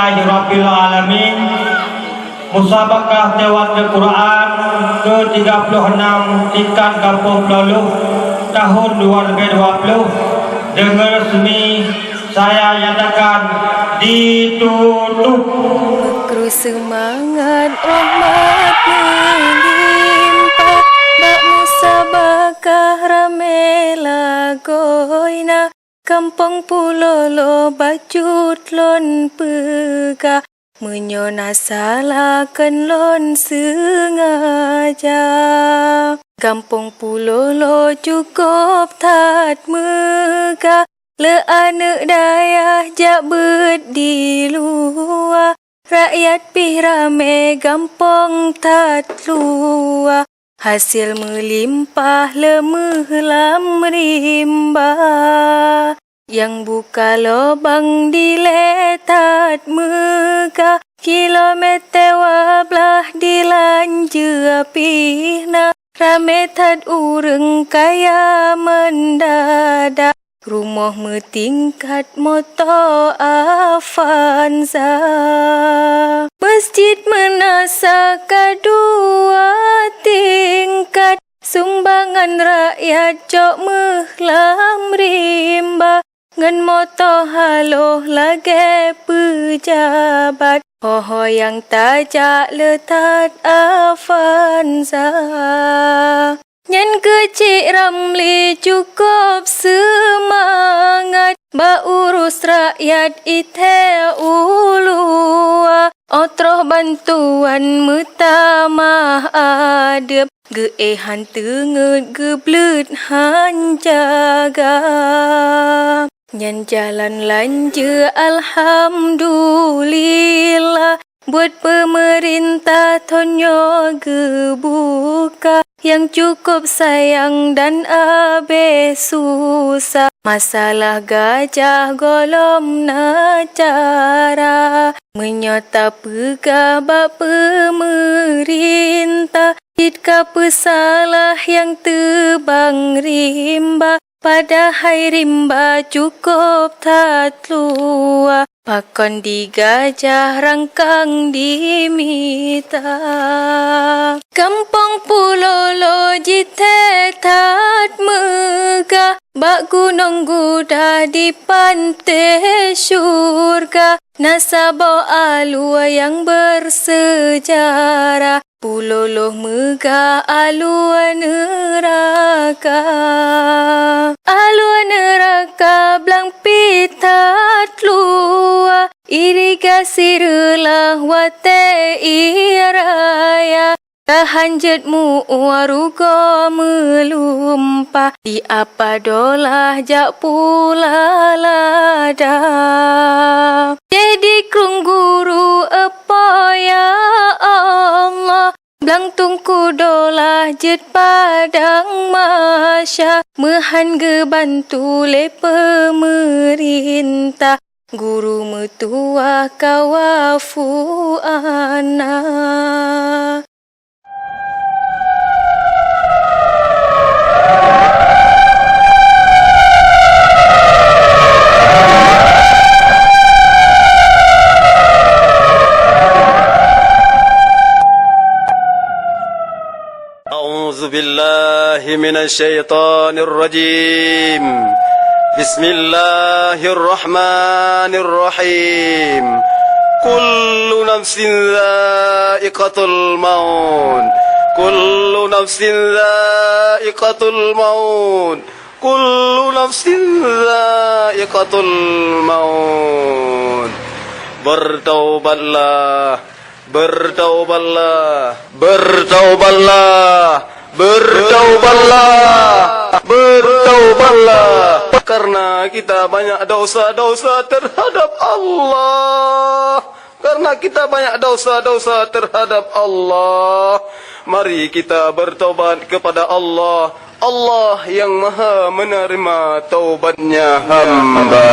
Alhamdulillahirabbil alamin. Musabakah Tilawatul Quran ke-36 tingkat Kampung Peloluh tahun 2020 dengan resmi saya nyatakan ditutup. Kru semangat rahmat melimpah, bak musabakah rame lagoina, Kampung Pulolo bacut lon pegah, menyona salahkan lon sengaja. Kampung Pulolo cukup tat megah, le anak dayah jak di luar, rakyat pih rame gampang tat luar, hasil melimpah le mehlam rimba, yang buka lobang diletat megah, kilometer wablah dilanja pihna, rame tat ureng kaya mendadak, rumah metingkat motor Avanza, masjid menasa kedua tingkat, sumbangan rakyat cok mehlam rimba, ngan motor haloh lage pejabat, hoho yang tajak letat Avanza. Nyan kecik Ramli cukup semangat, ba urus rakyat ite ulua, otroh bantuan mutamah adep, geehan tenget geblut han jaga. Nyan jalan lanja alhamdulillah, buat pemerintah tonyo gebuka, yang cukup sayang dan abe susah, masalah gajah golom na cara, menyota pegah bak pemerintah, hitka pesalah yang tebang rimba, pada hai rimba cukup tat luar, pakon digajah rangkang dimita. Kampung Pulolo jite tat megah, bak gunung gudah di pantai syurga, nasabau alua yang bersejarah, Pulolo megah alua neraka, alua neraka blang pitat lua, irigasi relah wate iraya, tahanjetmu warugo melumpah, di apa dolah jak pula lada. Jadi krung guru apa ya Allah, blang tungku dolah jet padang masya, mehan gebantu le pemerintah, guru metua kawafu anak. أعوذ بالله من الشيطان الرجيم. بسم الله الرحمن الرحيم. كل نفس ذائقة الموت، كل نفس ذائقة الموت، كل نفس ذائقة الموت. Bertaubatlah, bertaubatlah, bertaubatlah, bertaubatlah, bertaubatlah, karena kita banyak dosa-dosa terhadap Allah. Karena kita banyak dosa-dosa terhadap Allah, mari kita bertaubat kepada Allah. Allah yang maha menerima taubatnya hamba.